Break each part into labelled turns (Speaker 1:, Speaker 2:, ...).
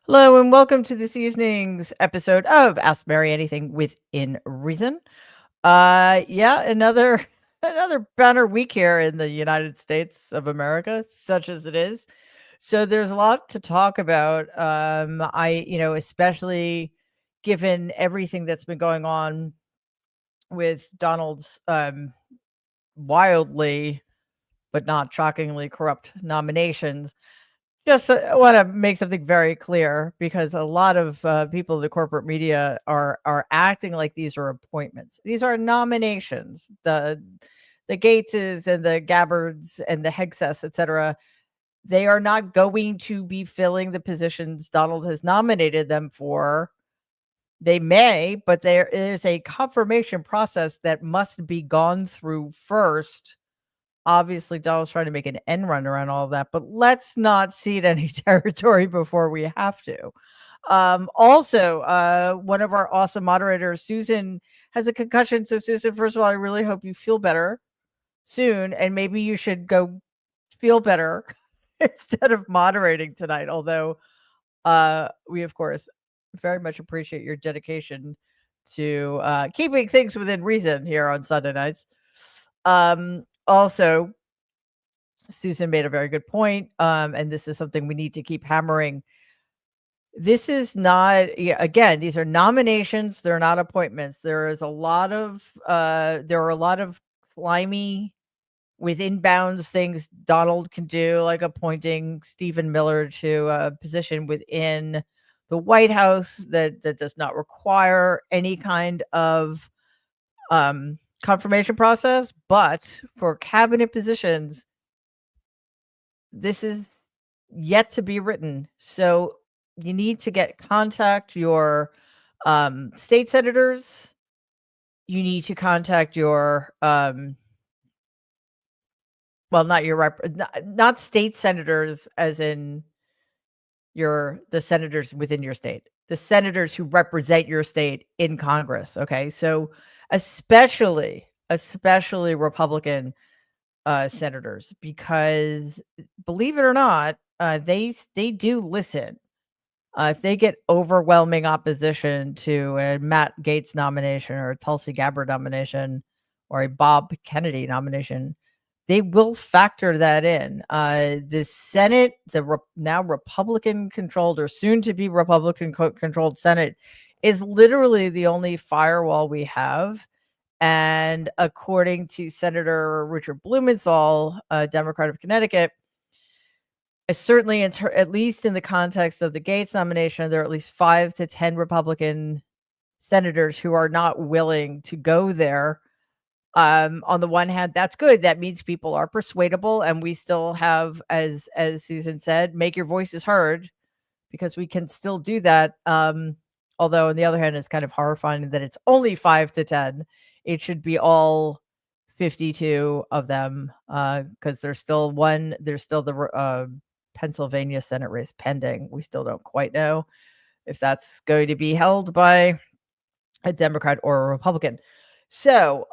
Speaker 1: Hello and welcome to this evening's episode of Ask Mary Anything Within Reason. Yeah, another another banner week here in the United States of America, such as it is. So there's a lot to talk about. Especially given everything that's been going on with Donald's wildly but not shockingly corrupt nominations. Just want to make something very clear because a lot of people in the corporate media are acting like these are appointments. These are nominations. The Gateses and the Gabbards and the Hegseths, etc. They are not going to be filling the positions Donald has nominated them for. They may, but there is a confirmation process that must be gone through first. Obviously, Donald's trying to make an end run around all of that, but let's not cede any territory before we have to. One of our awesome moderators, Susan, has a concussion. So, Susan, first of all, I really hope you feel better soon, and maybe you should go feel better instead of moderating tonight. Although, we, of course, very much appreciate your dedication to keeping things within reason here on Sunday nights. Also, Susan made a very good point, and this is something we need to keep hammering. This is not, yeah, again, these are nominations, they're not appointments. There are a lot of slimy within bounds things Donald can do, like appointing Stephen Miller to a position within the White House that does not require any kind of confirmation process. But for cabinet positions, this is yet to be written. So you need to contact your state senators. You need to contact your not your not state senators as in the senators within your state. The senators who represent your state in Congress, okay? So especially Republican senators, because believe it or not, they do listen. If they get overwhelming opposition to a Matt Gaetz nomination or a Tulsi Gabbard nomination or a Bob Kennedy nomination, they will factor that in. The Senate, now Republican controlled or soon to be Republican controlled Senate, is literally the only firewall we have. And according to Senator Richard Blumenthal, a Democrat of Connecticut, certainly at least in the context of the Gaetz nomination, there are at least 5 to 10 Republican senators who are not willing to go there. On the one hand, that's good. That means people are persuadable, and we still have, as Susan said, make your voices heard, because we can still do that. Although on the other hand, it's kind of horrifying that it's only 5 to 10. It should be all 52 of them, because there's still the Pennsylvania Senate race pending. We still don't quite know if that's going to be held by a Democrat or a Republican. So,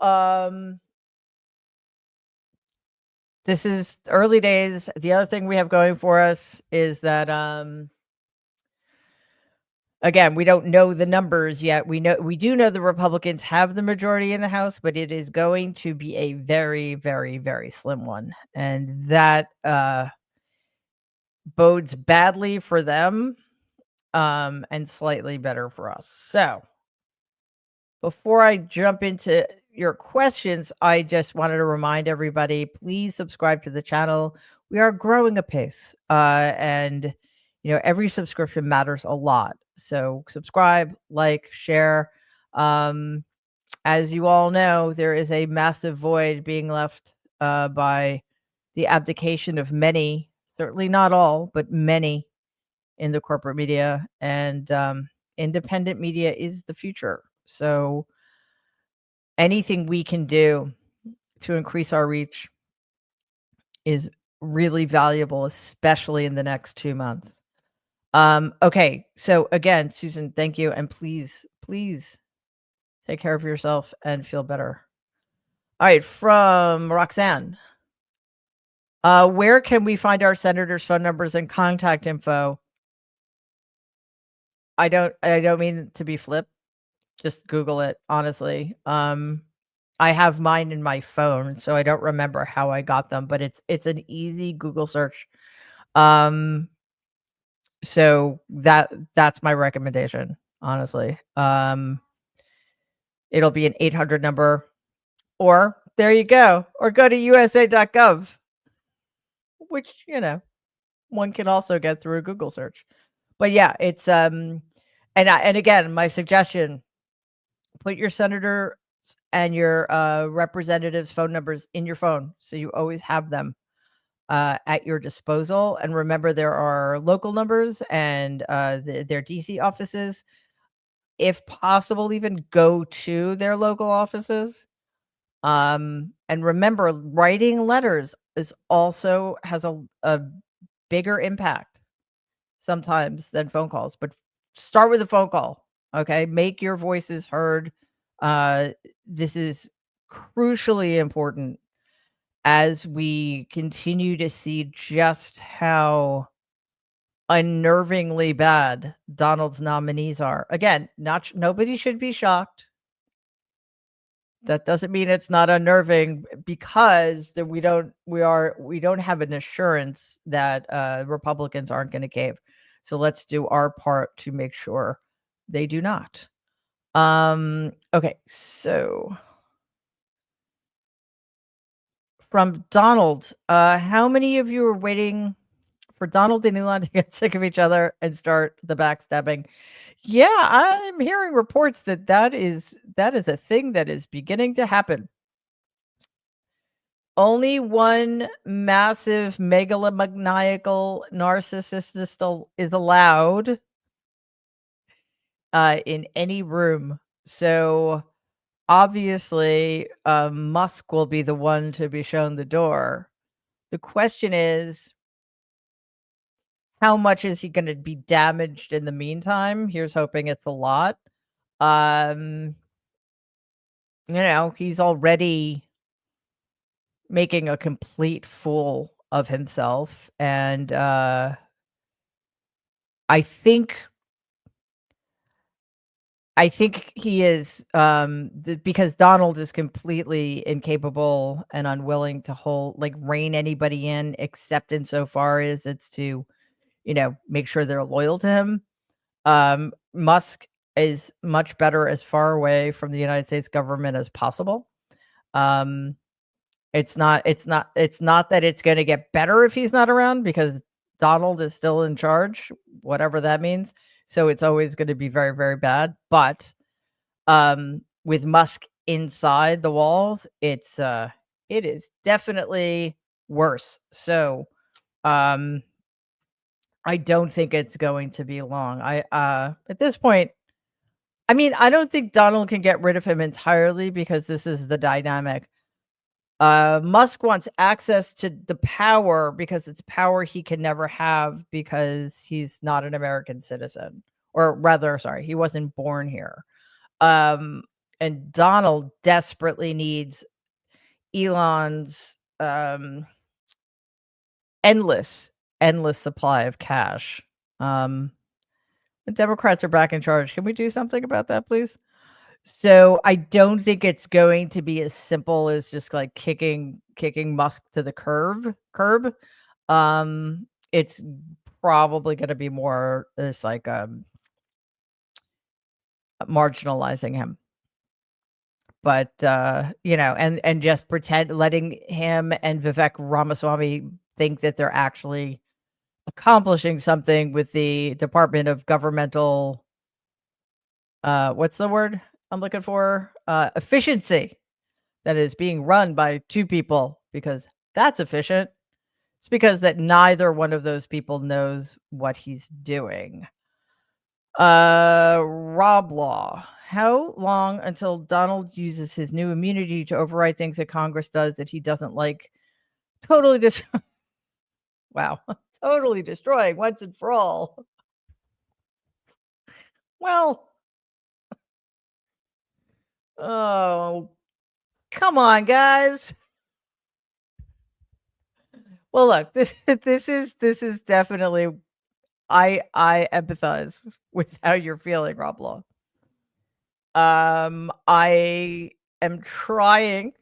Speaker 1: this is early days. The other thing we have going for us is that, again, we don't know the numbers yet. We do know the Republicans have the majority in the House, but it is going to be a very, very, very slim one. And that bodes badly for them, and slightly better for us. So before I jump into your questions, I just wanted to remind everybody, please subscribe to the channel. We are growing apace, and every subscription matters a lot. So subscribe, like, share. As you all know, there is a massive void being left by the abdication of many, certainly not all, but many in the corporate media, and independent media is the future. So anything we can do to increase our reach is really valuable, especially in the next 2 months. Okay, so again, Susan, thank you, and please take care of yourself and feel better. All right, from Roxanne. Where can we find our senators' phone numbers and contact info? I don't mean to be flip. Just Google it, honestly. I have mine in my phone, so I don't remember how I got them, but it's an easy Google search. Um, so that's my recommendation, honestly. It'll be an 800 number, or there you go, or go to USA.gov, which, one can also get through a Google search. But yeah, it's and again, my suggestion, put your senators and your representatives' phone numbers in your phone so you always have them at your disposal. And remember, there are local numbers and their DC offices. If possible, even go to their local offices. And remember, writing letters is also has a bigger impact sometimes than phone calls, but start with a phone call. Okay. Make your voices heard. Uh, this is crucially important as we continue to see just how unnervingly bad Donald's nominees are. Again, nobody should be shocked. That doesn't mean it's not unnerving because that we don't have an assurance that Republicans aren't going to cave. So let's do our part to make sure they do not. Okay, so from Donald, how many of you are waiting for Donald and Elon to get sick of each other and start the backstabbing? Yeah, I'm hearing reports that that is a thing that is beginning to happen. Only one massive megalomaniacal narcissist is allowed in any room. So obviously, Musk will be the one to be shown the door. The question is, how much is he going to be damaged in the meantime? Here's hoping it's a lot. Um, he's already making a complete fool of himself, and I think he is, because Donald is completely incapable and unwilling to rein anybody in, except insofar as it's to, make sure they're loyal to him. Musk is much better as far away from the United States government as possible. Um, it's not that it's gonna get better if he's not around because Donald is still in charge, whatever that means. So it's always gonna be very, very bad. But with Musk inside the walls, it is definitely worse. So um I don't think it's going to be long. At this point, I mean, I don't think Donald can get rid of him entirely because this is the dynamic. Musk wants access to the power because it's power he can never have because he's not an American citizen. Or rather, sorry, he wasn't born here. Um, and Donald desperately needs Elon's endless, endless supply of cash. The Democrats are back in charge. Can we do something about that, please? So I don't think it's going to be as simple as just like kicking Musk to the curb. It's probably going to be more as like marginalizing him. But and just pretend letting him and Vivek Ramaswamy think that they're actually accomplishing something with the Department of Governmental what's the word I'm looking for? Efficiency, that is being run by two people because that's efficient. It's because that neither one of those people knows what he's doing. Rob Law. How long until Donald uses his new immunity to override things that Congress does that he doesn't like? Totally wow. Totally destroying once and for all. Well, oh, come on, guys. Well, look, this this is definitely I empathize with how you're feeling, Rob Law. I am trying,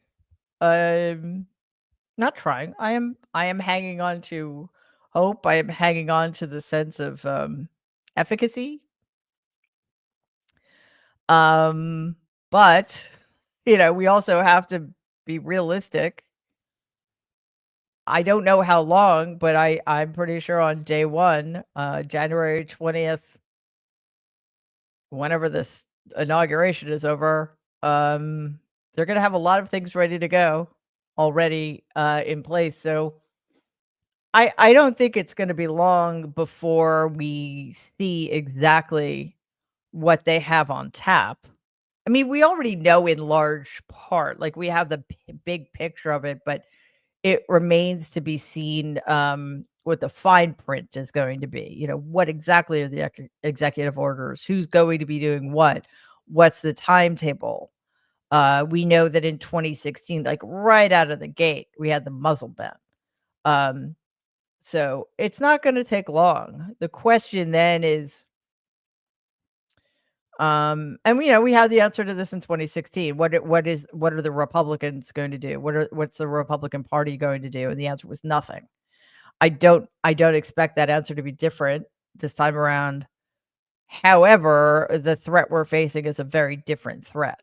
Speaker 1: um, not trying. I am hanging on to hope. I am hanging on to the sense of efficacy. Um, but we also have to be realistic. I don't know how long, but I'm pretty sure on day 1, January 20th, whenever this inauguration is over, they're gonna have a lot of things ready to go already, in place, so I don't think it's gonna be long before we see exactly what they have on tap. I mean, we already know in large part, like, we have the big picture of it, but it remains to be seen, what the fine print is going to be. What exactly are the executive orders? Who's going to be doing what? What's the timetable? We know that in 2016, like right out of the gate, we had the muzzle ban. Um, so it's not going to take long. The question then is, and we had the answer to this in 2016. What are the Republicans going to do? What's the Republican Party going to do? And the answer was nothing. I don't expect that answer to be different this time around. However, the threat we're facing is a very different threat.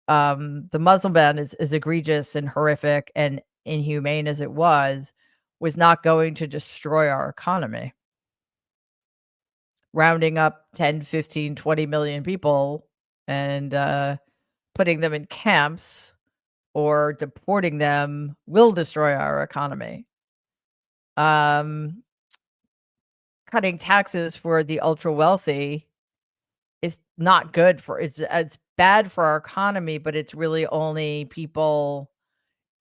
Speaker 1: The Muslim ban is as egregious and horrific and inhumane as it was not going to destroy our economy. Rounding up 10, 15, 20 million people and putting them in camps or deporting them will destroy our economy. Um, Cutting taxes for the ultra wealthy is not good for it's bad for our economy, but it's really only people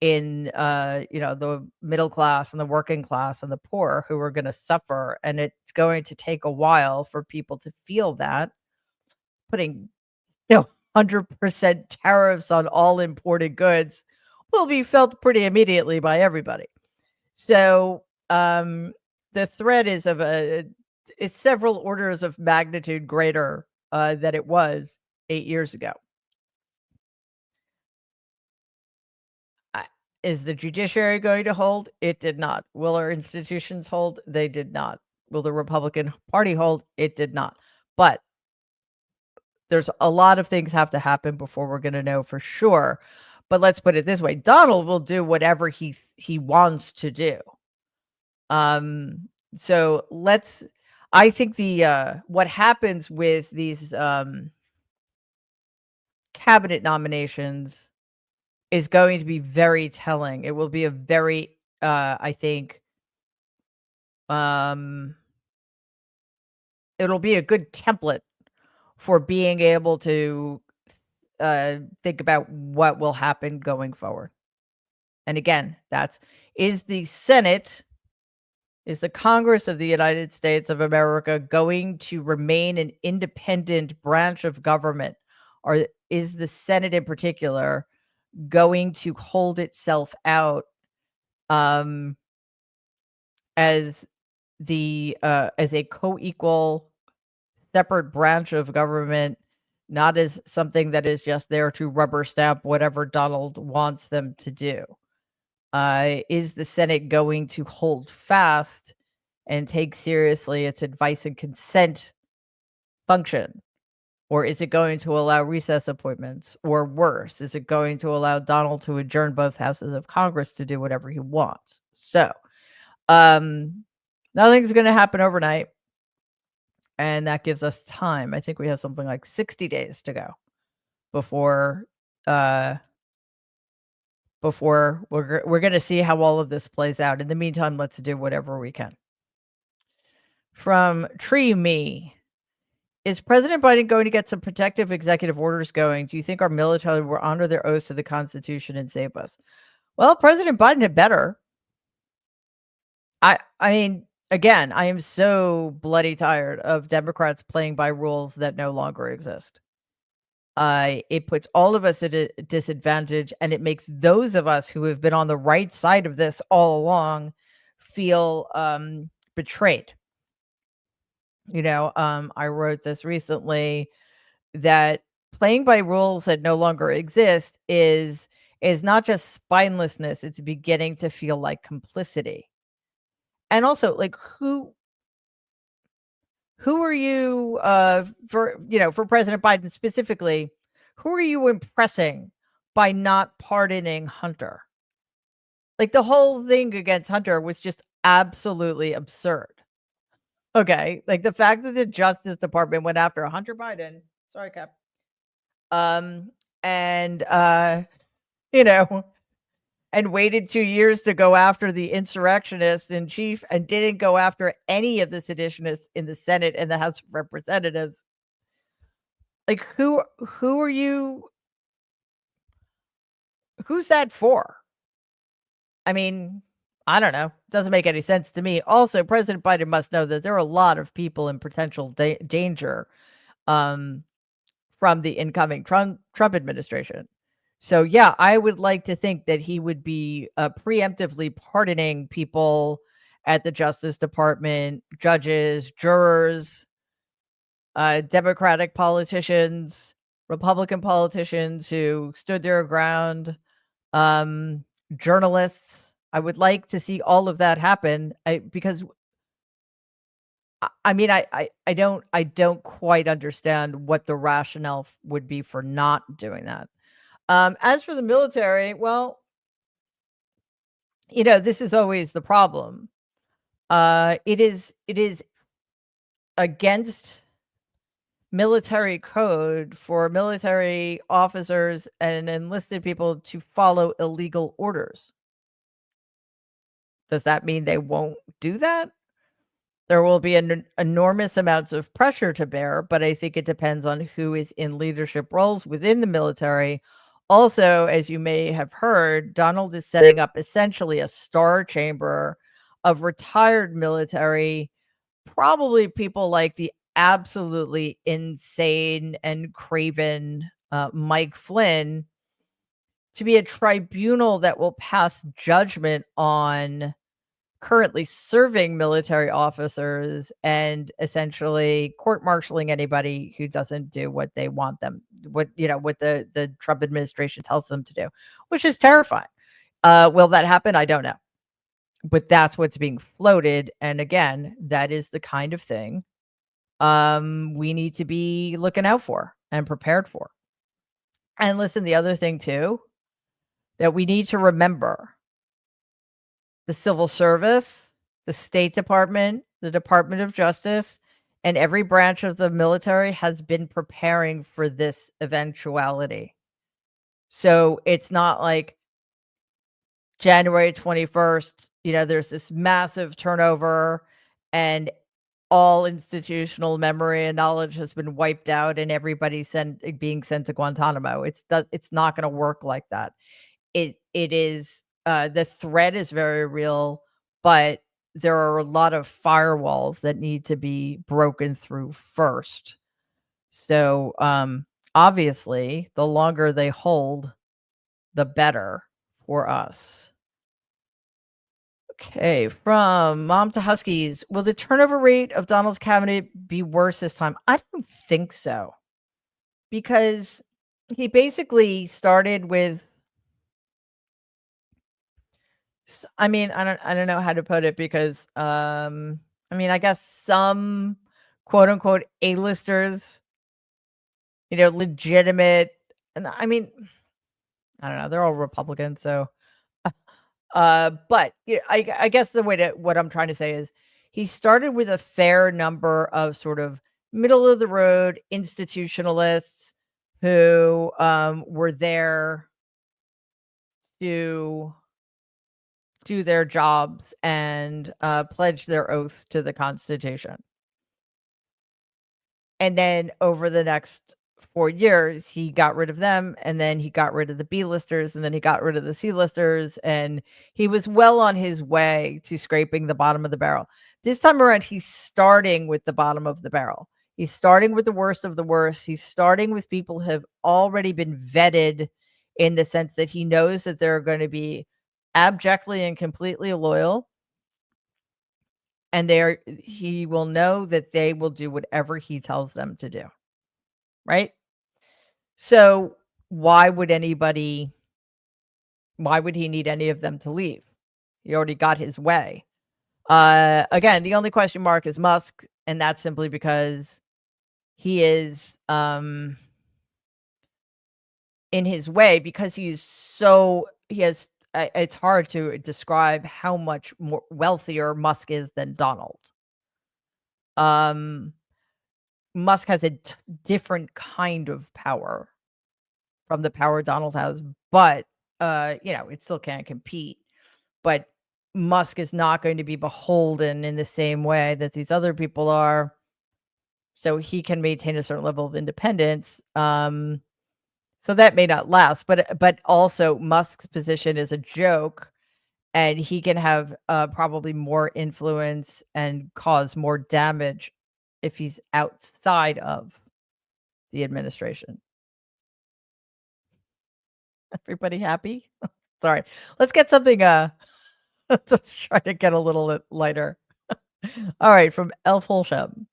Speaker 1: in the middle class and the working class and the poor who are going to suffer, and it's going to take a while for people to feel that. Putting 100% tariffs on all imported goods will be felt pretty immediately by everybody. So, the threat is several orders of magnitude greater, than it was 8 years ago. I Is the judiciary going to hold? It did not. Will our institutions hold? They did not. Will the Republican Party hold? It did not. But there's a lot of things have to happen before we're gonna know for sure. But let's put it this way, Donald will do whatever he wants to do. Um, so let's I think what happens with these, cabinet nominations is going to be very telling. It will be a very, I think, um, it'll be a good template for being able to, think about what will happen going forward. And again, is the Senate is the Congress of the United States of America going to remain an independent branch of government? Or is the Senate in particular going to hold itself out um, as as a co-equal separate branch of government, not as something that is just there to rubber stamp whatever Donald wants them to do? Is the Senate going to hold fast and take seriously its advice and consent function? Or is it going to allow recess appointments? Or worse, is it going to allow Donald to adjourn both houses of Congress to do whatever he wants? So, um, nothing's going to happen overnight. And that gives us time. I think we have something like 60 days to go before uh we're going to see how all of this plays out. In the meantime, let's do whatever we can. From Tree Me. Is President Biden going to get some protective executive orders going? Do you think our military will honor their oath to the Constitution and save us? Well, President Biden had better. I mean, again, I am so bloody tired of Democrats playing by rules that no longer exist. It puts all of us at a disadvantage, and it makes those of us who have been on the right side of this all along feel betrayed. I wrote this recently that playing by rules that no longer exist is not just spinelessness, it's beginning to feel like complicity. And also, like, who are you, for President Biden specifically, who are you impressing by not pardoning Hunter? Like, the whole thing against Hunter was just absolutely absurd. Okay, like, the fact that the Justice Department went after Hunter Biden, sorry, Cap, um, and, you know, and waited 2 years to go after the insurrectionist in chief and didn't go after any of the seditionists in the Senate and the House of Representatives. Like, who are you, who's that for? I mean, I don't know. Doesn't make any sense to me. Also, President Biden must know that there are a lot of people in potential danger, um, from the incoming Trump administration. So, yeah, I would like to think that he would be, preemptively pardoning people at the Justice Department, judges, jurors, Democratic politicians, Republican politicians who stood their ground, um, journalists. I would like to see all of that happen. Because I mean, I don't quite understand what the rationale would be for not doing that. As for the military, well, this is always the problem. It is against military code for military officers and enlisted people to follow illegal orders. Does that mean they won't do that? There will be enormous amounts of pressure to bear, but I think it depends on who is in leadership roles within the military. Also, as you may have heard, Donald is setting up essentially a star chamber of retired military, probably people like the absolutely insane and craven Mike Flynn, to be a tribunal that will pass judgment on currently serving military officers and essentially court-martialing anybody who doesn't do what they want them, what the Trump administration tells them to do, which is terrifying. Will that happen? I don't know. But that's what's being floated. And again, that is the kind of thing we need to be looking out for and prepared for. And listen, the other thing too that we need to remember, the civil service, the State Department, the Department of Justice, and every branch of the military has been preparing for this eventuality. So it's not like January 21st, there's this massive turnover and all institutional memory and knowledge has been wiped out and everybody's being sent to Guantanamo. It's not going to work like that. It is, the threat is very real, but there are a lot of firewalls that need to be broken through first. So, obviously, the longer they hold, the better for us. Okay, from Mom to Huskies, will the turnover rate of Donald's cabinet be worse this time? I don't think so, because he basically started with I mean, I don't know how to put it because, I mean, I guess some quote unquote A-listers, legitimate, and I mean, I don't know, they're all Republicans, so but yeah, I guess what I'm trying to say is he started with a fair number of sort of middle of the road institutionalists who were there to do their jobs and pledge their oath to the Constitution. And then over the next 4 years, he got rid of them, and then he got rid of the B-listers, and then he got rid of the C-listers, and he was well on his way to scraping the bottom of the barrel. This time around, he's starting with the bottom of the barrel. He's starting with the worst of the worst. He's starting with people who have already been vetted in the sense that he knows that they're going to be abjectly and completely loyal and he will know that they will do whatever he tells them to do, right? So why would he need any of them to leave? He already got his way. Again, the only question mark is Musk, and that's simply because he is in his way, because he has it's hard to describe how much more wealthier Musk is than Donald. Um, Musk has a different kind of power from the power Donald has, but it still can't compete. But Musk is not going to be beholden in the same way that these other people are. So he can maintain a certain level of independence. So that may not last, but also Musk's position is a joke, and he can have probably more influence and cause more damage if he's outside of the administration. Everybody happy? Sorry. Let's get something let's try to get a little lighter. All right, from Belsham.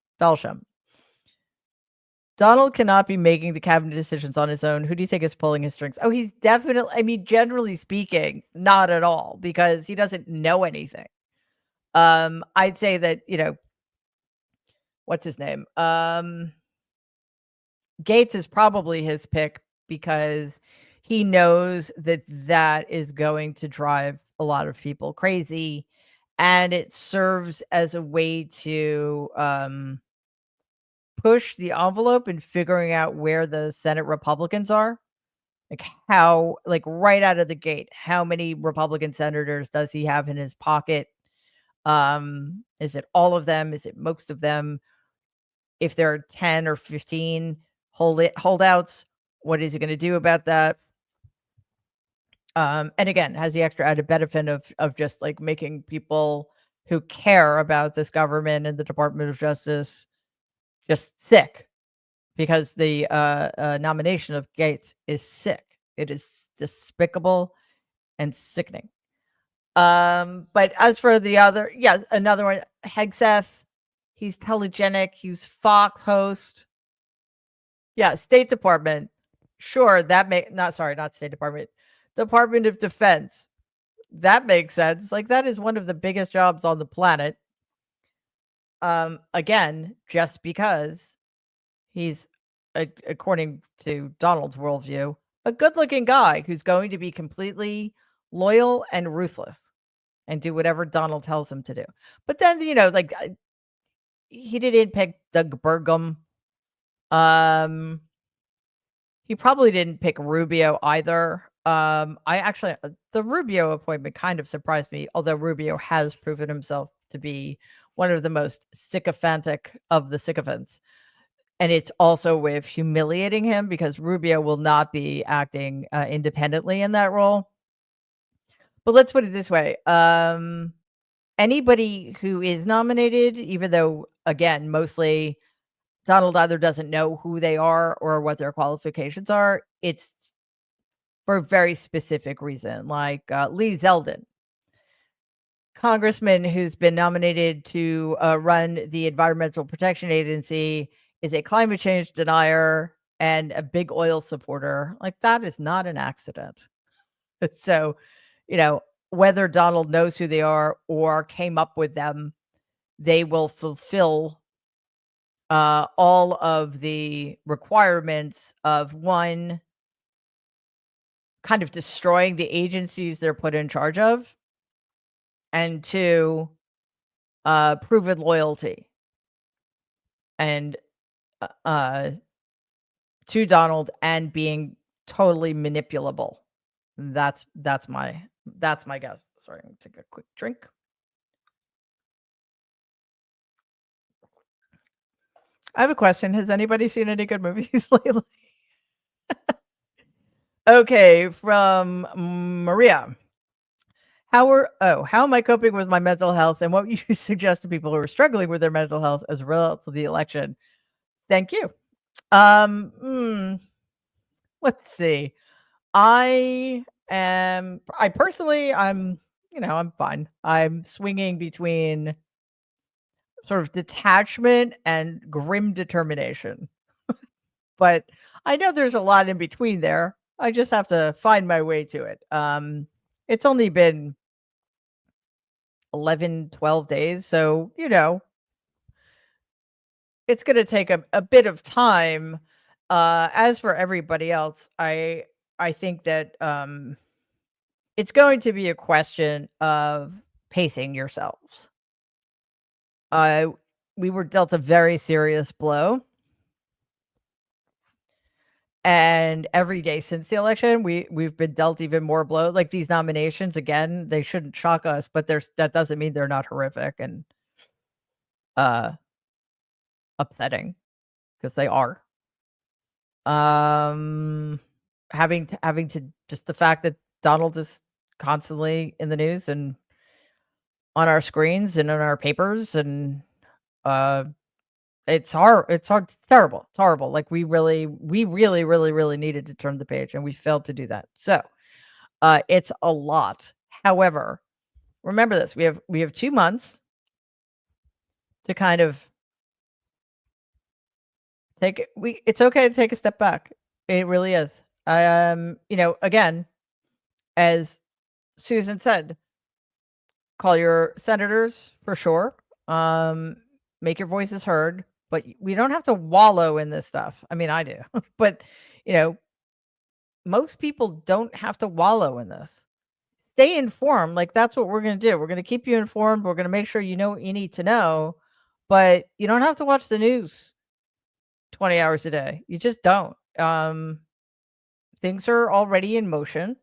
Speaker 1: Donald cannot be making the cabinet decisions on his own. Who do you think is pulling his strings? Oh, he's definitely, I mean, generally speaking, not at all, because he doesn't know anything. I'd say that, what's his name? Gates is probably his pick, because he knows that that is going to drive a lot of people crazy, and it serves as a way to push the envelope in figuring out where the Senate Republicans are. Like right out of the gate, how many Republican senators does he have in his pocket? Is it all of them? Is it most of them? If there are 10 or 15 holdouts, what is he going to do about that? And again, has the extra added benefit of just like making people who care about this government and the Department of Justice just sick, because the nomination of Gates is sick. It is despicable and sickening. But as for the other, yes, another one, Hegseth, he's telegenic, he's Fox host. Yeah, State Department. Sure, not State Department. Department of Defense. That makes sense. Like, that is one of the biggest jobs on the planet. Again, just because he's, according to Donald's worldview, a good-looking guy who's going to be completely loyal and ruthless and do whatever Donald tells him to do. But then, he didn't pick Doug Burgum. He probably didn't pick Rubio either. The Rubio appointment kind of surprised me, although Rubio has proven himself to be one of the most sycophantic of the sycophants. And it's also a way of humiliating him, because Rubio will not be acting independently in that role. But let's put it this way. Anybody who is nominated, even though, again, mostly Donald either doesn't know who they are or what their qualifications are, it's for a very specific reason, like Lee Zeldin, congressman who's been nominated to run the Environmental Protection Agency, is a climate change denier and a big oil supporter. Like, that is not an accident. So, whether Donald knows who they are or came up with them, they will fulfill all of the requirements of, one, kind of destroying the agencies they're put in charge of, and two, proven loyalty and to Donald, and being totally manipulable. That's my guess. Sorry, I'm gonna take a quick drink. I have a question. Has anybody seen any good movies lately? Okay, from Maria. How am I coping with my mental health, and what would you suggest to people who are struggling with their mental health as a result of the election? Thank you. Let's see. I personally, I'm fine. I'm swinging between sort of detachment and grim determination. But I know there's a lot in between there. I just have to find my way to it. It's only been 11, 12 days, so, it's gonna take a bit of time. As for everybody else, I think that, it's going to be a question of pacing yourselves. Uh, we were dealt a very serious blow, and every day since the election, we've been dealt even more blow. Like these nominations, again, they shouldn't shock us, but that doesn't mean they're not horrific and uh upsetting because they are. Um, having to just the fact that Donald is constantly in the news and on our screens and on our papers and uh it's hard, it's terrible, it's horrible. Like we really needed to turn the page and we failed to do that. So it's a lot. However, remember this, we have 2 months to kind of it's okay to take a step back. It really is. Again, as Susan said, call your senators for sure. Um, make your voices heard, but we don't have to wallow in this stuff. I mean, I do, but you know, most people don't have to wallow in this. Stay informed. Like that's what we're going to do. We're going to keep you informed. We're going to make sure you know what you need to know, but you don't have to watch the news 20 hours a day. You just don't. Things are already in motion.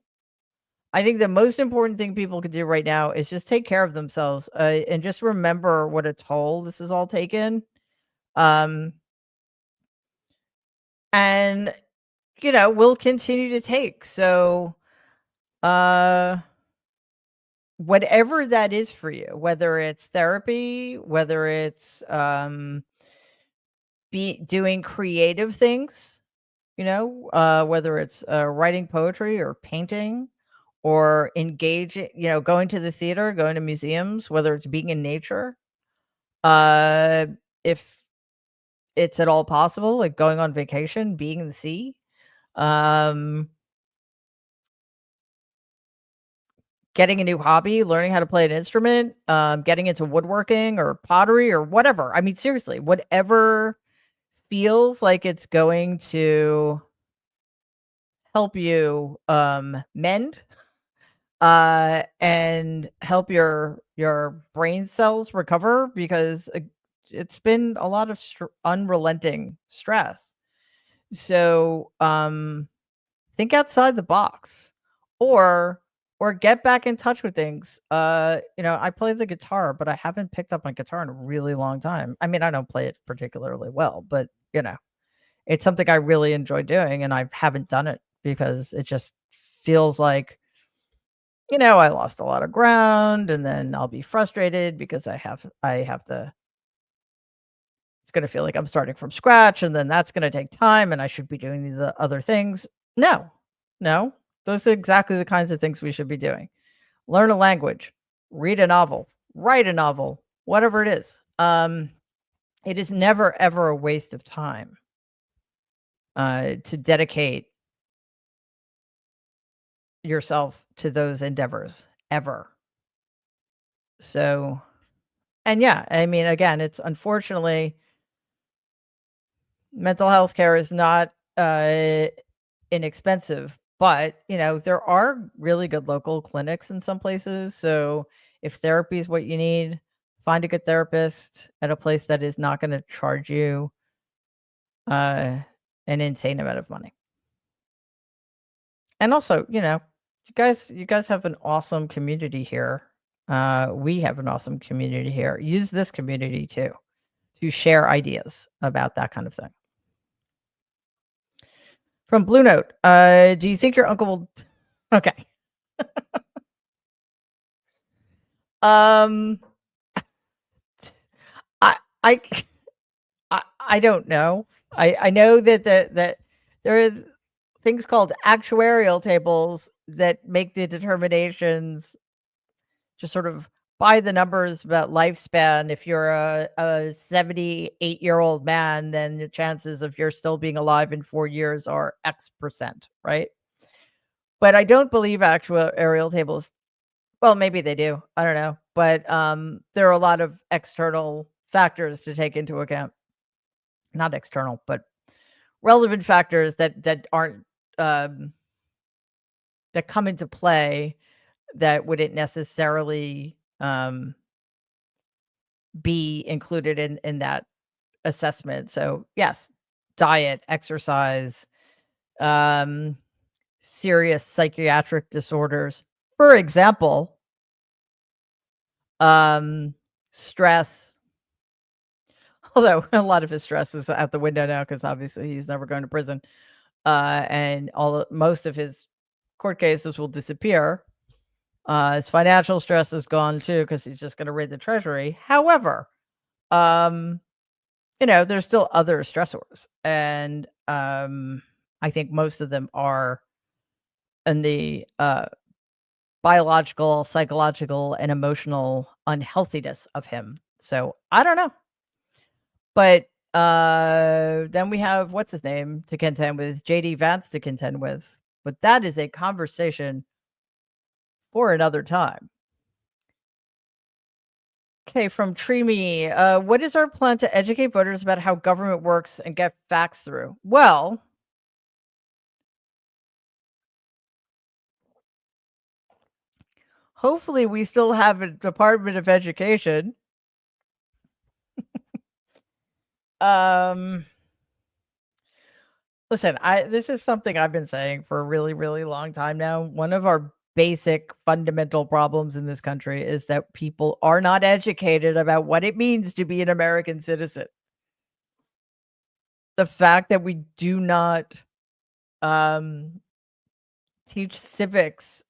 Speaker 1: I think the most important thing people can do right now is just take care of themselves, and just remember what a toll this is all taken. Um, and will continue to take. So, uh, whatever that is for you, whether it's therapy, whether it's be doing creative things, whether it's writing poetry or painting or engaging, going to the theater, going to museums, whether it's being in nature, uh, if it's at all possible, like going on vacation, being in the sea, um, getting a new hobby, learning how to play an instrument, getting into woodworking or pottery or whatever. I mean, seriously, whatever feels like it's going to help you mend and help your brain cells recover because it's been a lot of unrelenting stress. So think outside the box or get back in touch with things. I play the guitar, but I haven't picked up my guitar in a really long time. I mean, I don't play it particularly well, but it's something I really enjoy doing and I haven't done it because it just feels like I lost a lot of ground and then I'll be frustrated because I have to it's going to feel like I'm starting from scratch and then that's going to take time and I should be doing the other things. No. No. Those are exactly the kinds of things we should be doing. Learn a language, read a novel, write a novel, whatever it is. It is never ever a waste of time to dedicate yourself to those endeavors ever. So, and yeah, I mean, again, it's unfortunately mental health care is not inexpensive, but there are really good local clinics in some places. So if therapy is what you need, find a good therapist at a place that is not going to charge you an insane amount of money. And also, you guys have an awesome community here. We have an awesome community here. Use this community too to share ideas about that kind of thing. From Blue Note, do you think your uncle will okay. Um, I I I don't know. I know that there are things called actuarial tables that make the determinations just sort of by the numbers about lifespan, if you're a 78-year-old man, then the chances of you're still being alive in 4 years are X percent, right? But I don't believe actual aerial tables. Well, maybe they do. I don't know. But there are a lot of external factors to take into account. Not external, but relevant factors that aren't um, that come into play that wouldn't necessarily be included in that assessment. So yes, diet, exercise, um, serious psychiatric disorders, for example, um, stress. Although a lot of his stress is out the window now because obviously he's never going to prison, and most of his court cases will disappear. His financial stress is gone too because he's just going to raid the treasury. However, um, there's still other stressors, and I think most of them are in the biological, psychological, and emotional unhealthiness of him. So I don't know. But then we have what's his name to contend with, JD Vance to contend with. But that is a conversation for another time. Okay, from Treemy, what is our plan to educate voters about how government works and get facts through? Well, hopefully we still have a Department of Education. Um, Listen, this is something I've been saying for a really, really long time now. One of our basic fundamental problems in this country is that people are not educated about what it means to be an American citizen. The fact that we do not um, teach civics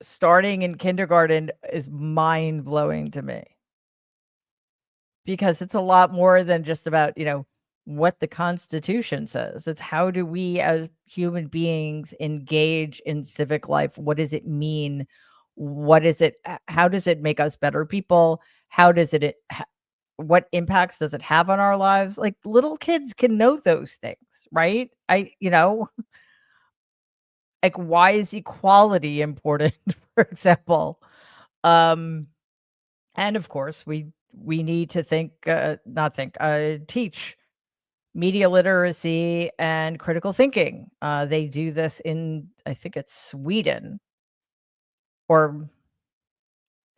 Speaker 1: starting in kindergarten is mind blowing to me because it's a lot more than just about, what the Constitution says. It's how do we as human beings engage in civic life? What does it mean? What is it? How does it make us better people? How does what impacts does it have on our lives? Like little kids can know those things, right? Like why is equality important, for example? Um, and of course, we need to teach media literacy and critical thinking. They do this in, I think it's Sweden, or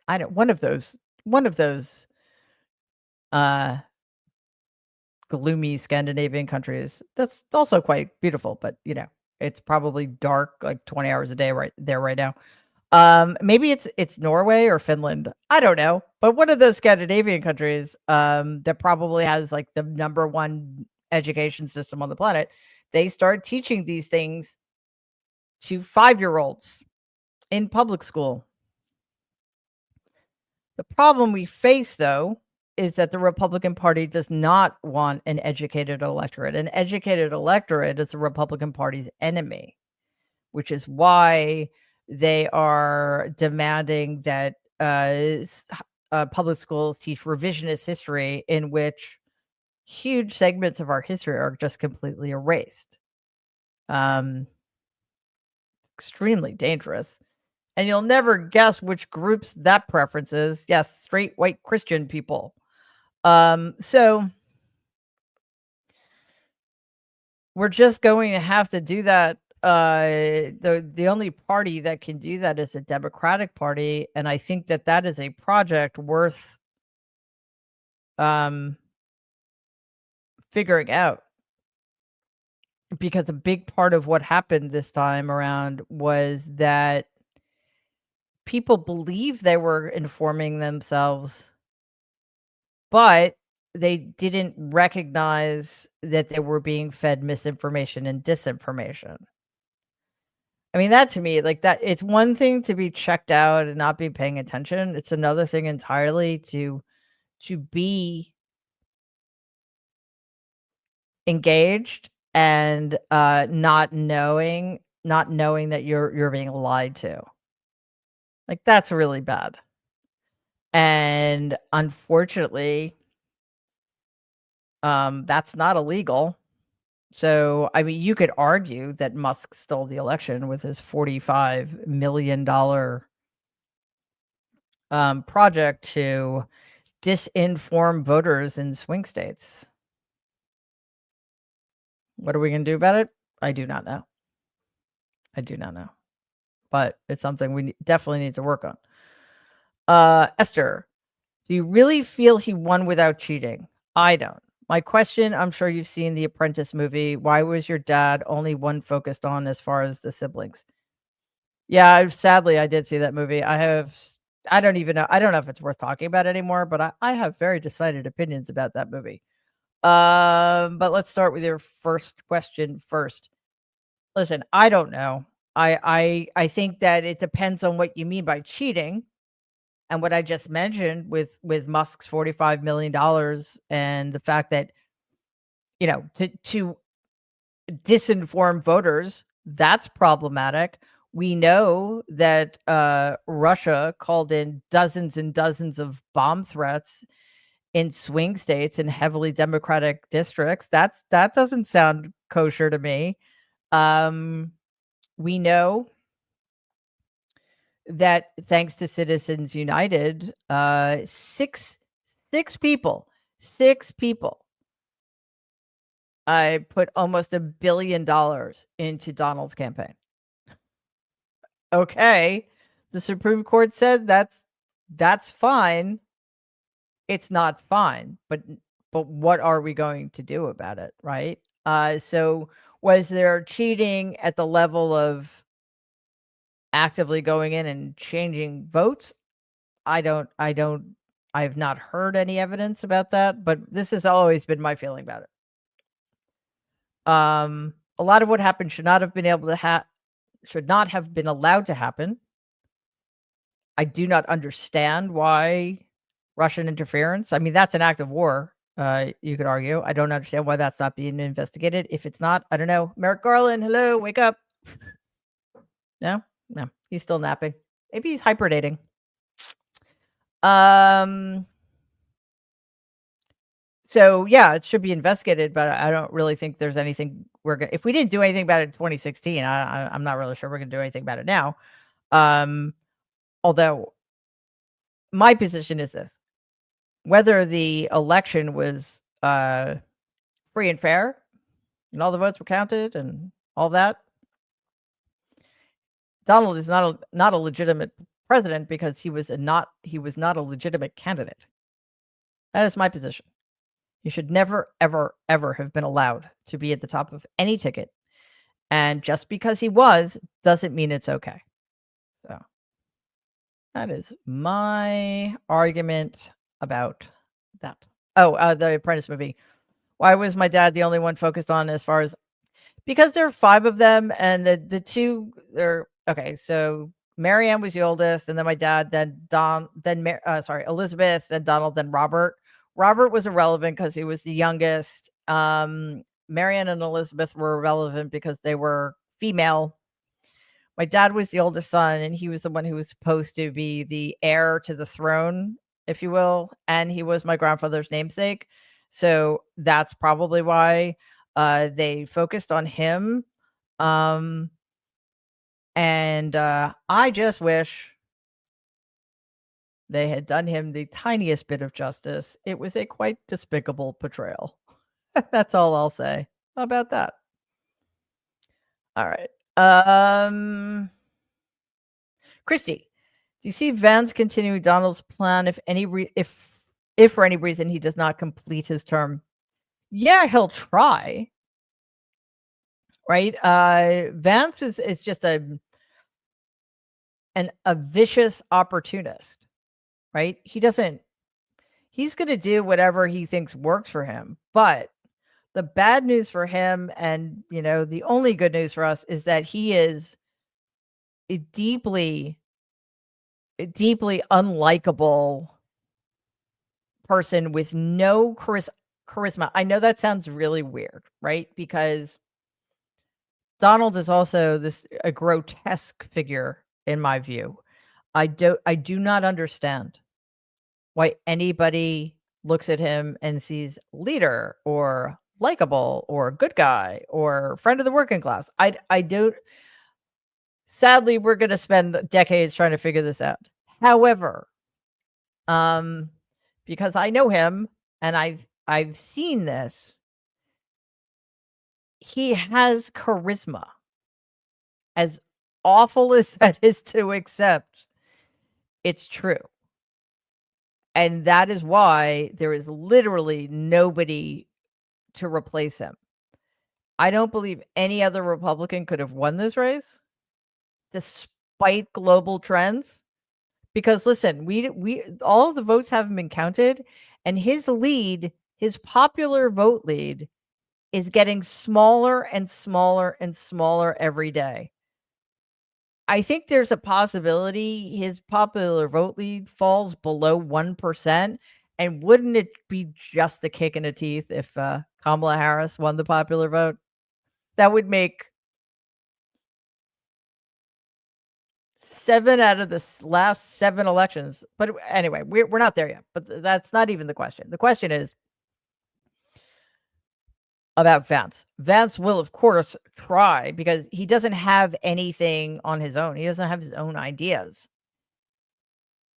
Speaker 1: I don't one of those uh, gloomy Scandinavian countries. That's also quite beautiful, but it's probably dark like 20 hours a day right there right now. Maybe it's Norway or Finland. I don't know. But one of those Scandinavian countries that probably has like the number one education system on the planet, they start teaching these things to 5-year-olds in public school. The problem we face though is that the Republican Party does not want an educated electorate. An educated electorate is the Republican Party's enemy, which is why they are demanding that public schools teach revisionist history, in which huge segments of our history are just completely erased. Extremely dangerous. And you'll never guess which groups that preference is. Yes, straight white Christian people. So we're just going to have to do that. The only party that can do that is the Democratic Party, and I think that is a project worth figuring out, because a big part of what happened this time around was that people believed they were informing themselves, but they didn't recognize that they were being fed misinformation and disinformation. I mean, that to me, like that, it's one thing to be checked out and not be paying attention. It's another thing entirely to be engaged and not knowing that you're being lied to. Like that's really bad. And unfortunately, that's not illegal. So, I mean, you could argue that Musk stole the election with his $45 million project to disinform voters in swing states. What are we going to do about it? I do not know. I do not know. But it's something we definitely need to work on. Esther, do you really feel he won without cheating? I don't. My question, I'm sure you've seen the Apprentice movie. Why was your dad only one focused on as far as the siblings? Yeah, sadly, I did see that movie. I don't even know. I don't know if it's worth talking about anymore, but I have very decided opinions about that movie. But let's start with your first question first. Listen, I don't know. I think that it depends on what you mean by cheating. And what I just mentioned with Musk's $45 million and the fact that, to disinform voters, that's problematic. We know that Russia called in dozens and dozens of bomb threats in swing states and heavily Democratic districts. That doesn't sound kosher to me. We know that thanks to Citizens United, six people, I put almost $1 billion into Donald's campaign. Okay, the Supreme Court said that's fine. It's not fine, but what are we going to do about it, right? So was there cheating at the level of actively going in and changing votes? I've not heard any evidence about that, but this has always been my feeling about it. A lot of what happened should not have been allowed to happen. I do not understand why Russian interference. I mean, that's an act of war. You could argue. I don't understand why that's not being investigated. If it's not, I don't know. Merrick Garland, hello, wake up. No, he's still napping. Maybe he's hibernating. So yeah, it should be investigated, but I don't really think there's anything if we didn't do anything about it in 2016, I'm not really sure we're gonna do anything about it now. Although my position is this: whether the election was free and fair, and all the votes were counted, and all that, Donald is not a legitimate president because he was not a legitimate candidate. That is my position. He should never, ever, ever have been allowed to be at the top of any ticket. And just because he was doesn't mean it's okay. So that is my argument about that. Oh, the Apprentice movie. Why was my dad the only one focused on as far as because there are 5 of them and the 2 are okay, so Marianne was the oldest, and then my dad, then Elizabeth, then Donald, then Robert. Robert was irrelevant because he was the youngest. Marianne and Elizabeth were irrelevant because they were female. My dad was the oldest son, and he was the one who was supposed to be the heir to the throne, if you will, and he was my grandfather's namesake. So that's probably why they focused on him. And I just wish they had done him the tiniest bit of justice. It was a quite despicable portrayal. That's all I'll say about that. All right. Christy, do you see Vance continuing Donald's plan if for any reason he does not complete his term? Yeah, he'll try. Right? Vance is just a vicious opportunist. Right? He's going to do whatever he thinks works for him. But the bad news for him and, the only good news for us is that he is a deeply, deeply unlikable person with no charisma. I know that sounds really weird, right? Because Donald is also a grotesque figure in my view. I do not understand why anybody looks at him and sees leader or likable or good guy or friend of the working class. I don't. Sadly, we're going to spend decades trying to figure this out. However, um, because I know him and I've seen this, he has charisma. As awful as that is to accept, it's true. And that is why there is literally nobody to replace him. I don't believe any other Republican could have won this race despite global trends. Because listen, we all of the votes haven't been counted, and his lead, his popular vote lead, is getting smaller and smaller and smaller every day. I think there's a possibility his popular vote lead falls below 1%. And wouldn't it be just a kick in the teeth if Kamala Harris won the popular vote? That would make 7 out of the last 7 elections. But anyway, we're not there yet. But that's not even the question. The question is about Vance. Vance will, of course, try because he doesn't have anything on his own. He doesn't have his own ideas.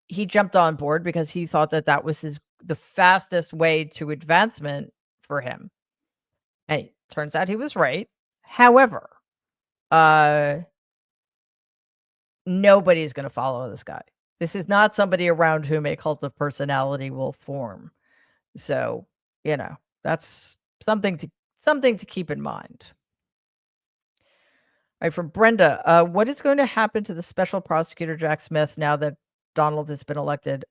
Speaker 1: He jumped on board because he thought that that was the fastest way to advancement for him. And it turns out he was right. However, nobody's going to follow this guy. This is not somebody around whom a cult of personality will form. So, that's something to keep in mind. All right, from Brenda, what is going to happen to the special prosecutor Jack Smith now that Donald has been elected?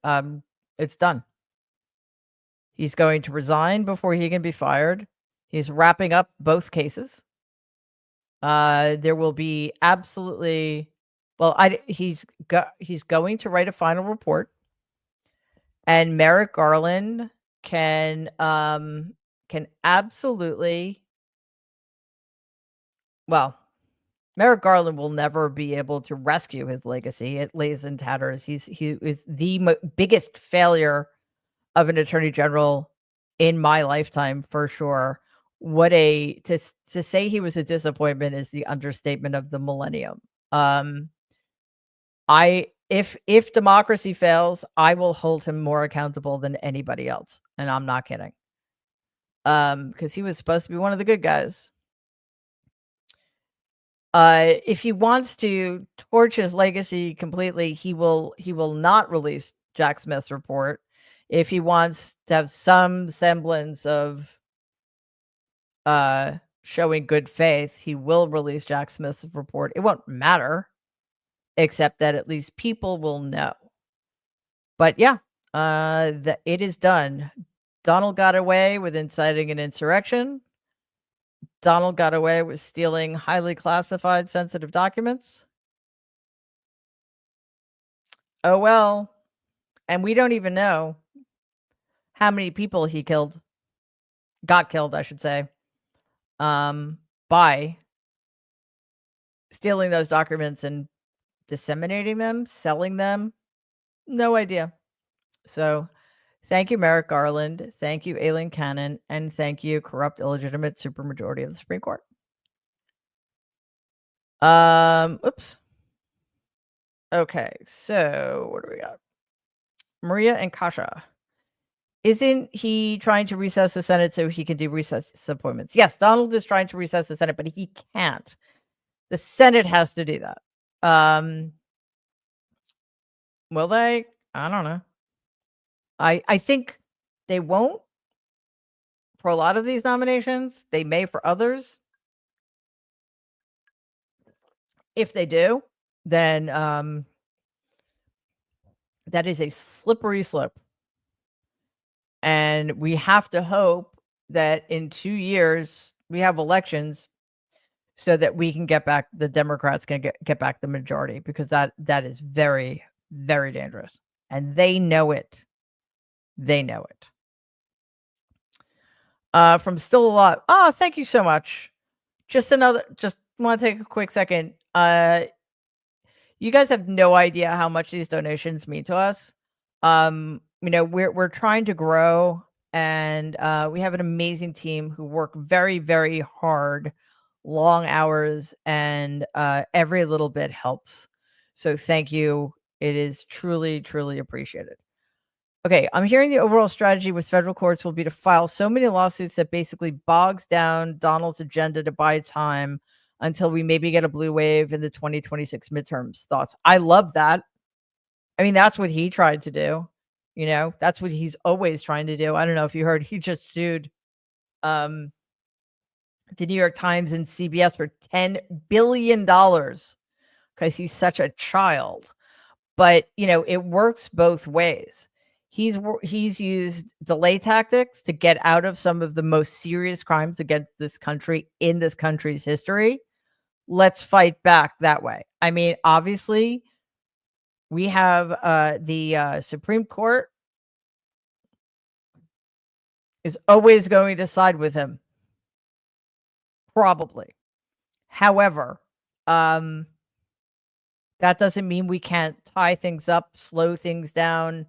Speaker 1: It's done. He's going to resign before he can be fired. He's wrapping up both cases. There will be absolutely, well, he's going to write a final report, and Merrick Garland can absolutely, well, Merrick Garland will never be able to rescue his legacy. It lays in tatters. He is the biggest failure of an attorney general in my lifetime, for sure. To say he was a disappointment is the understatement of the millennium. If democracy fails, I will hold him more accountable than anybody else, and I'm not kidding. Because he was supposed to be one of the good guys. If he wants to torch his legacy completely, he will not release Jack Smith's report. If he wants to have some semblance of showing good faith, he will release Jack Smith's report. It won't matter, except that at least people will know. But yeah, it is done. Donald got away with inciting an insurrection. Donald got away with stealing highly classified sensitive documents. Oh, well. And we don't even know how many people he got killed, I should say, by stealing those documents and disseminating them, selling them. No idea. So thank you, Merrick Garland. Thank you, Aileen Cannon. And thank you, corrupt, illegitimate supermajority of the Supreme Court. Oops. Okay, so what do we got? Maria and Kasha. Isn't he trying to recess the Senate so he can do recess appointments? Yes, Donald is trying to recess the Senate, but he can't. The Senate has to do that. Will they? I don't know. I think they won't for a lot of these nominations. They may for others. If they do, then that is a slippery slope. And we have to hope that in 2 years we have elections so that we can get back, the Democrats can get back the majority, because that is very, very dangerous. And they know it. They know it. From Still Alive. Oh, thank you so much. Just want to take a quick second. You guys have no idea how much these donations mean to us. we're trying to grow, and we have an amazing team who work very, very hard, long hours, and every little bit helps. So thank you. It is truly, truly appreciated. Okay, I'm hearing the overall strategy with federal courts will be to file so many lawsuits that basically bogs down Donald's agenda to buy time until we maybe get a blue wave in the 2026 midterms. Thoughts? I love that. I mean, that's what he tried to do. That's what he's always trying to do. I don't know if you heard, he just sued um the New York Times and CBS for $10 billion because he's such a child. But, it works both ways. He's used delay tactics to get out of some of the most serious crimes against this country in this country's history. Let's fight back that way. I mean, obviously, we have the Supreme Court is always going to side with him. Probably. However, that doesn't mean we can't tie things up, slow things down,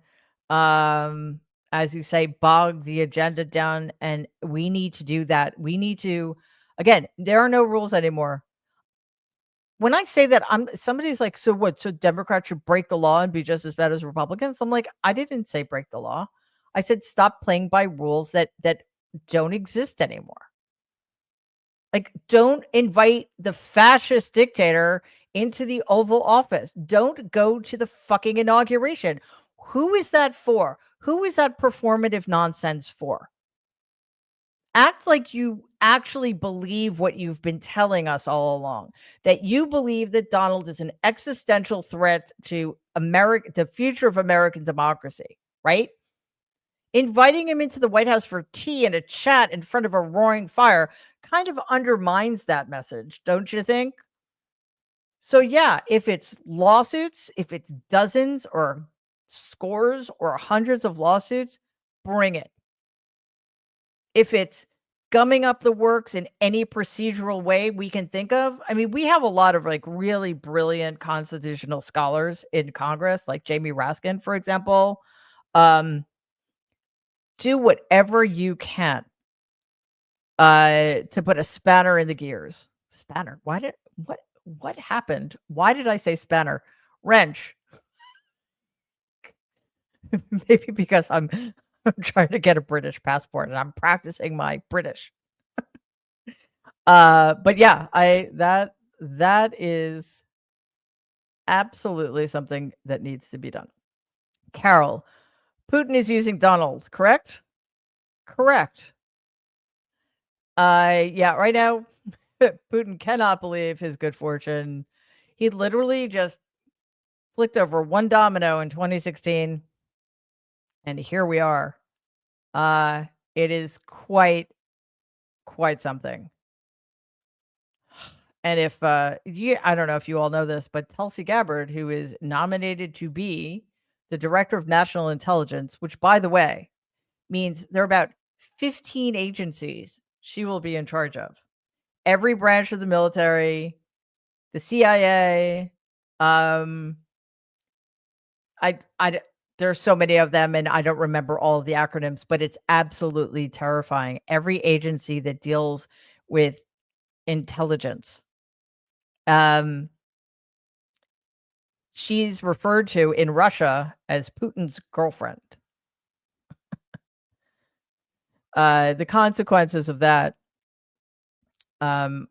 Speaker 1: as you say, bog the agenda down, and we need to do that. We need to, again, there are no rules anymore. When I say that, somebody's like, so what? So Democrats should break the law and be just as bad as Republicans? I'm like, I didn't say break the law. I said stop playing by rules that don't exist anymore. Like, don't invite the fascist dictator into the Oval Office. Don't go to the fucking inauguration. Who is that for? Who is that performative nonsense for? Act like you actually believe what you've been telling us all along, that you believe that Donald is an existential threat to the future of American democracy, right? Inviting him into the White House for tea and a chat in front of a roaring fire kind of undermines that message, don't you think? So yeah, if it's lawsuits, if it's dozens or scores or hundreds of lawsuits, bring it. If it's gumming up the works in any procedural way we can think of, I mean, we have a lot of like really brilliant constitutional scholars in Congress, like Jamie Raskin, for example. Do whatever you can to put a spanner in the gears. Spanner. What happened? Why did I say spanner? Wrench. Maybe because I'm trying to get a British passport and I'm practicing my British. But yeah, that is absolutely something that needs to be done. Carol, Putin is using Donald, correct? Correct. Yeah, right now, Putin cannot believe his good fortune. He literally just flicked over one domino in 2016, and here we are. It is quite something. And if I don't know if you all know this, but Tulsi Gabbard, who is nominated to be the director of national intelligence, which by the way means there are about 15 agencies she will be in charge of. Every branch of the military, the CIA, there's so many of them and I don't remember all of the acronyms, but it's absolutely terrifying. Every agency that deals with intelligence. She's referred to in Russia as Putin's girlfriend. The consequences of that on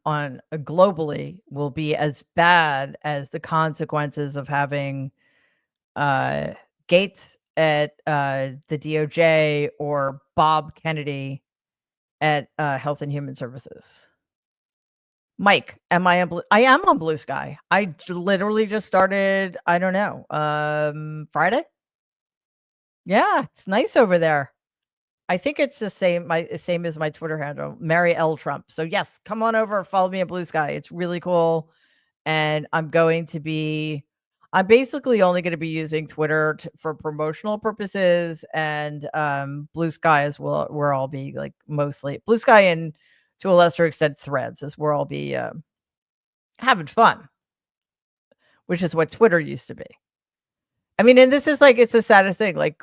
Speaker 1: globally will be as bad as the consequences of having Gates at the DOJ or Bob Kennedy at Health and Human Services. Mike, am I on Blue? I am on Blue Sky. I literally just started, I don't know, Friday? Yeah, it's nice over there. I think it's the same as my Twitter handle, Mary L. Trump. So yes, come on over, follow me at Blue Sky. It's really cool. And I'm basically only going to be using Twitter for promotional purposes, and Blue Sky is where I'll be like mostly Blue Sky, and to a lesser extent Threads is where I'll be having fun, which is what Twitter used to be. I mean, and this is like, it's the saddest thing. Like,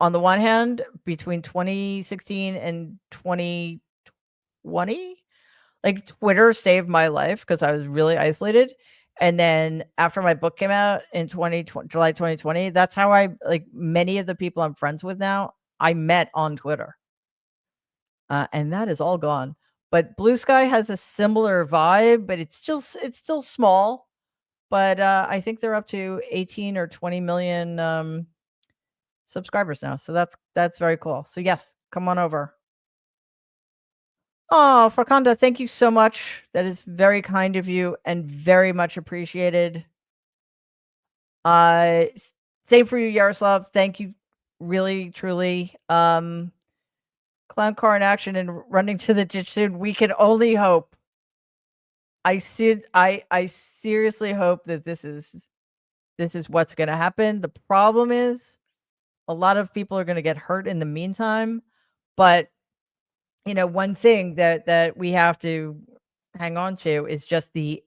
Speaker 1: on the one hand, between 2016 and 2020, like, Twitter saved my life because I was really isolated, and then after my book came out in July 2020, that's how I like, many of the people I'm friends with now, I met on Twitter, and that is all gone. But Blue Sky has a similar vibe, but it's still small, but, I think they're up to 18 or 20 million, subscribers now, so that's very cool. So, yes, come on over. Oh, Fakanda, thank you so much. That is very kind of you and very much appreciated. Same for you, Yaroslav. Thank you, really, truly. Clown car in action and running to the ditch soon. We can only hope. I seriously hope that this is what's going to happen. The problem is a lot of people are going to get hurt in the meantime, but one thing that we have to hang on to is just the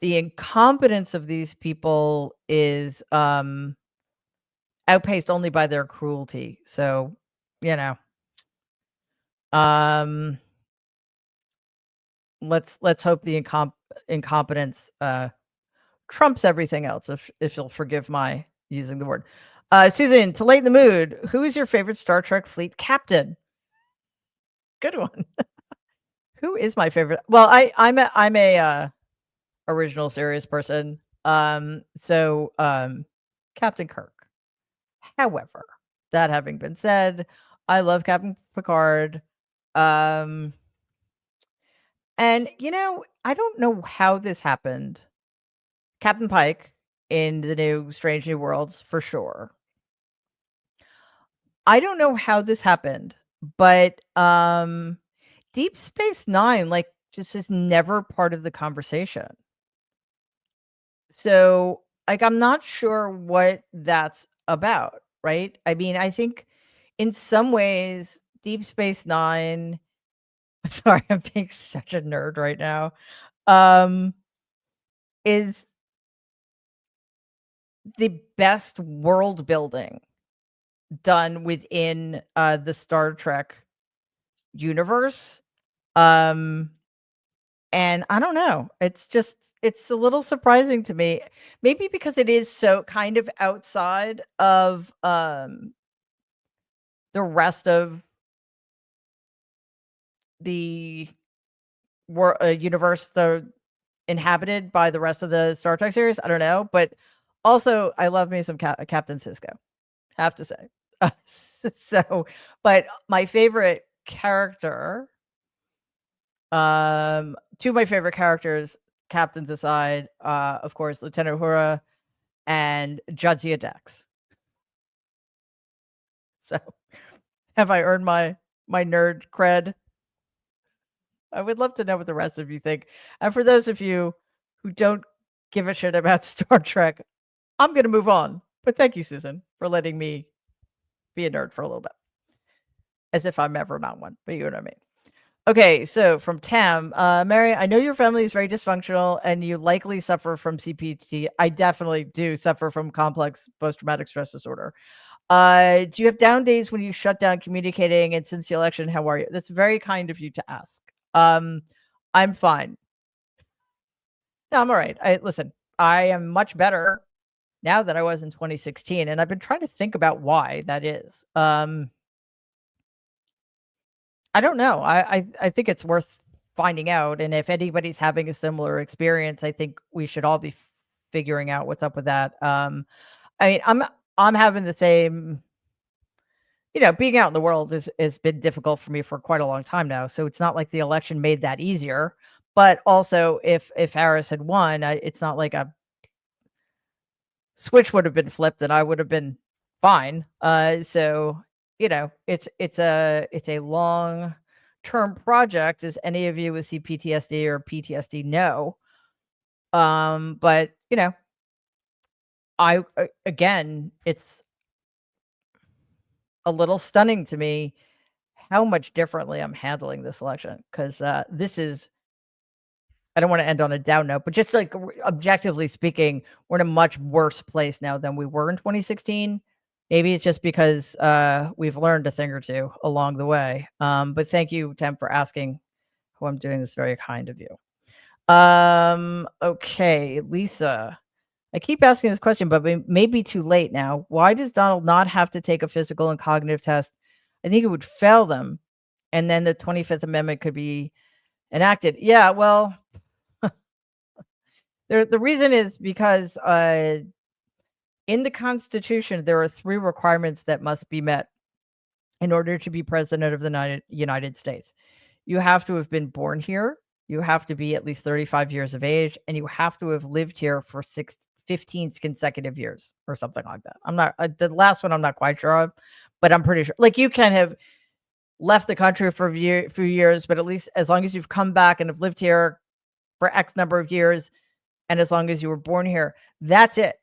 Speaker 1: incompetence of these people is outpaced only by their cruelty. So, you know, um let's hope the incompetence trumps everything else, if you'll forgive my using the word. Susan, to lighten the mood, who is your favorite Star Trek fleet captain? Good one. Who is my favorite? Well, I'm a original series person. So Captain Kirk. However, that having been said, I love Captain Picard. Um and I don't know how this happened. Captain Pike in the new Strange New Worlds for sure. I don't know how this happened, but Deep Space Nine like just is never part of the conversation. So, like, I'm not sure what that's about, right? I mean, I think in some ways, Deep Space Nine, sorry, I'm being such a nerd right now, um, is the best world building done within the Star Trek universe. Um, and I don't know. It's a little surprising to me. Maybe because it is so kind of outside of the rest of the universe, the inhabited by the rest of the Star Trek series. I don't know, but also I love me some Captain Sisko. Have to say. So, but my favorite character, two of my favorite characters, captains aside, of course, Lieutenant Uhura and Jadzia Dax. So, have I earned my nerd cred? I would love to know what the rest of you think. And for those of you who don't give a shit about Star Trek, I'm going to move on. But thank you, Susan, for letting me be a nerd for a little bit. As if I'm ever not one, but you know what I mean. Okay, so from Tam, Mary, I know your family is very dysfunctional and you likely suffer from CPT. I definitely do suffer from complex post-traumatic stress disorder. Do you have down days when you shut down communicating? And since the election, how are you? That's very kind of you to ask. I'm fine. No, I'm all right. Listen, I am much better now than I was in 2016, and I've been trying to think about why that is. I don't know. I think it's worth finding out, and if anybody's having a similar experience, I think we should all be figuring out what's up with that. I mean, I'm having the same. Being out in the world has been difficult for me for quite a long time now. So it's not like the election made that easier. But also, if Harris had won, it's not like a switch would have been flipped and I would have been fine. So it's a long term project, as any of you with CPTSD or PTSD know. But I again, it's a little stunning to me how much differently I'm handling this election, because this is. I don't want to end on a down note, but just like objectively speaking, we're in a much worse place now than we were in 2016. Maybe it's just because we've learned a thing or two along the way. But thank you, Tim, for asking who I'm doing this. Very kind of you. Okay, Lisa. I keep asking this question, but it may be too late now. Why does Donald not have to take a physical and cognitive test? I think it would fail them, and then the 25th Amendment could be enacted. Yeah, well, the reason is because in the Constitution, there are 3 requirements that must be met in order to be president of the United States. You have to have been born here, you have to be at least 35 years of age, and you have to have lived here for 15 consecutive years or something like that. I'm not the last one I'm not quite sure of, but I'm pretty sure. Like, you can have left the country for a few years, but at least as long as you've come back and have lived here for X number of years, and as long as you were born here, that's it.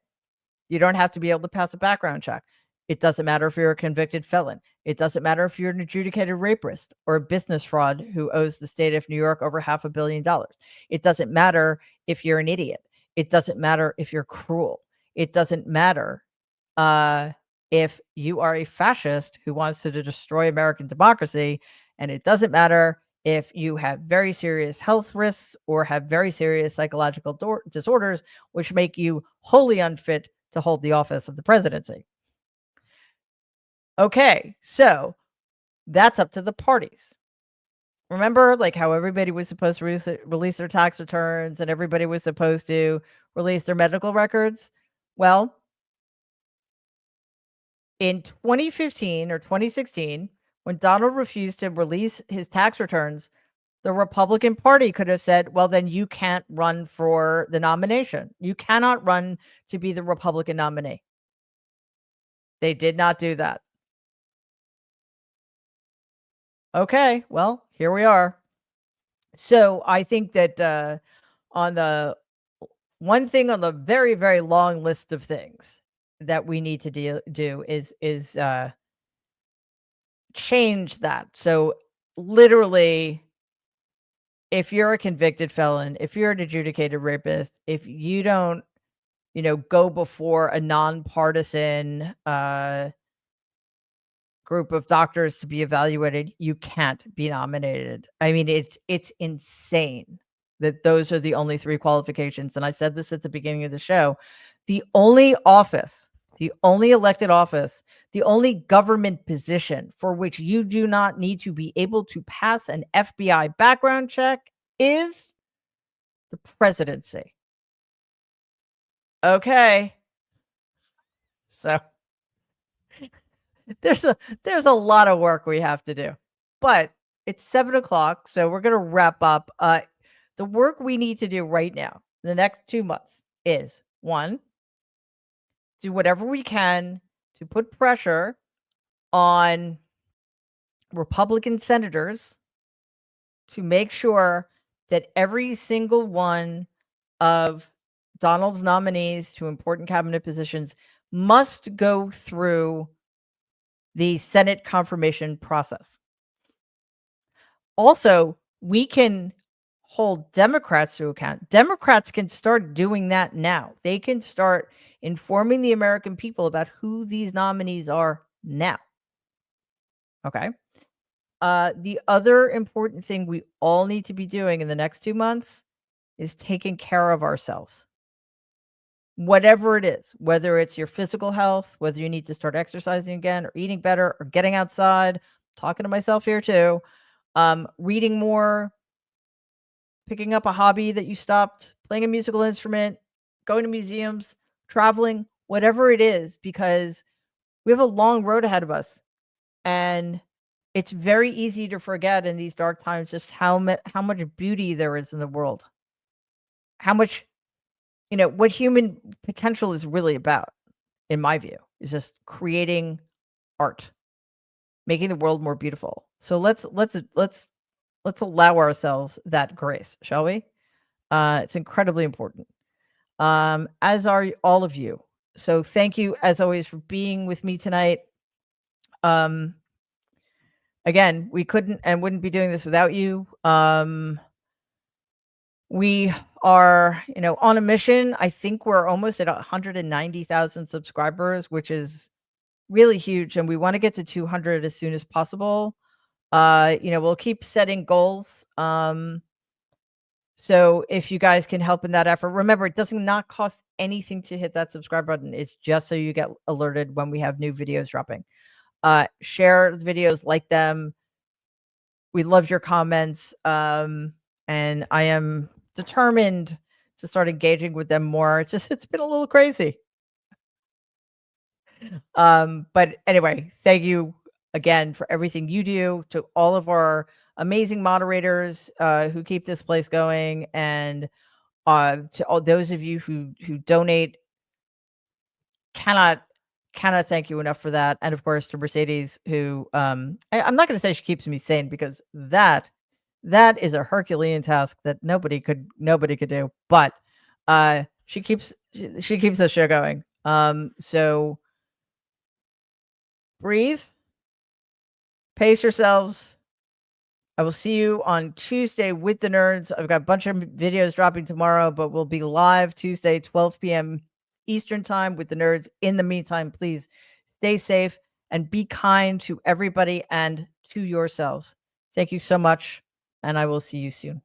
Speaker 1: You don't have to be able to pass a background check. It doesn't matter if you're a convicted felon. It doesn't matter if you're an adjudicated rapist or a business fraud who owes the state of New York over $500 million. It doesn't matter if you're an idiot. It doesn't matter if you're cruel. It doesn't matter if you are a fascist who wants to destroy American democracy. And it doesn't matter if you have very serious health risks or have very serious psychological disorders, which make you wholly unfit to hold the office of the presidency. Okay, so that's up to the parties. Remember, like, how everybody was supposed to release their tax returns and everybody was supposed to release their medical records? Well, in 2015 or 2016, when Donald refused to release his tax returns, the Republican Party could have said, well, then you can't run for the nomination. You cannot run to be the Republican nominee. They did not do that. Okay, well, here we are. So I think that on the one thing on the very, very long list of things that we need to do is change that. So literally, if you're a convicted felon, if you're an adjudicated rapist, if you don't, go before a nonpartisan group of doctors to be evaluated, you can't be nominated. I mean, it's insane that those are the only 3 qualifications. And I said this at the beginning of the show. The only office, the only elected office, the only government position for which you do not need to be able to pass an FBI background check is the presidency. Okay. So there's a lot of work we have to do, but it's 7:00, so we're gonna wrap up. The work we need to do right now, the next 2 months, is 1, do whatever we can to put pressure on Republican senators to make sure that every single one of Donald's nominees to important cabinet positions must go through the Senate confirmation process. Also, we can hold Democrats to account. Democrats can start doing that now. They can start informing the American people about who these nominees are now. Okay. The other important thing we all need to be doing in the next 2 months is taking care of ourselves. Whatever it is, whether it's your physical health, whether you need to start exercising again or eating better or getting outside, talking to myself here too, reading more, picking up a hobby that you stopped, playing a musical instrument, going to museums, traveling, whatever it is, because we have a long road ahead of us. And it's very easy to forget in these dark times just how much beauty there is in the world. How much, what human potential is really about, in my view, is just creating art, making the world more beautiful. So let's allow ourselves that grace, shall we? It's incredibly important. As are all of you. So thank you, as always, for being with me tonight. Again, we couldn't and wouldn't be doing this without you. We are, on a mission. I think we're almost at 190,000 subscribers, which is really huge, and we want to get to 200 as soon as possible. We'll keep setting goals. So if you guys can help in that effort, remember it does not cost anything to hit that subscribe button. It's just so you get alerted when we have new videos dropping. Share the videos, like them. We love your comments. And I am determined to start engaging with them more. It's been a little crazy. But anyway, thank you again for everything you do, to all of our amazing moderators who keep this place going, and to all those of you who donate. Cannot thank you enough for that. And of course to Mercedes, who I'm not going to say she keeps me sane, because that is a Herculean task that nobody could do. But she keeps the show going. So breathe, pace yourselves. I will see you on Tuesday with the nerds. I've got a bunch of videos dropping tomorrow, but we'll be live Tuesday, 12 p.m. Eastern time with the nerds. In the meantime, please stay safe and be kind to everybody and to yourselves. Thank you so much, and I will see you soon.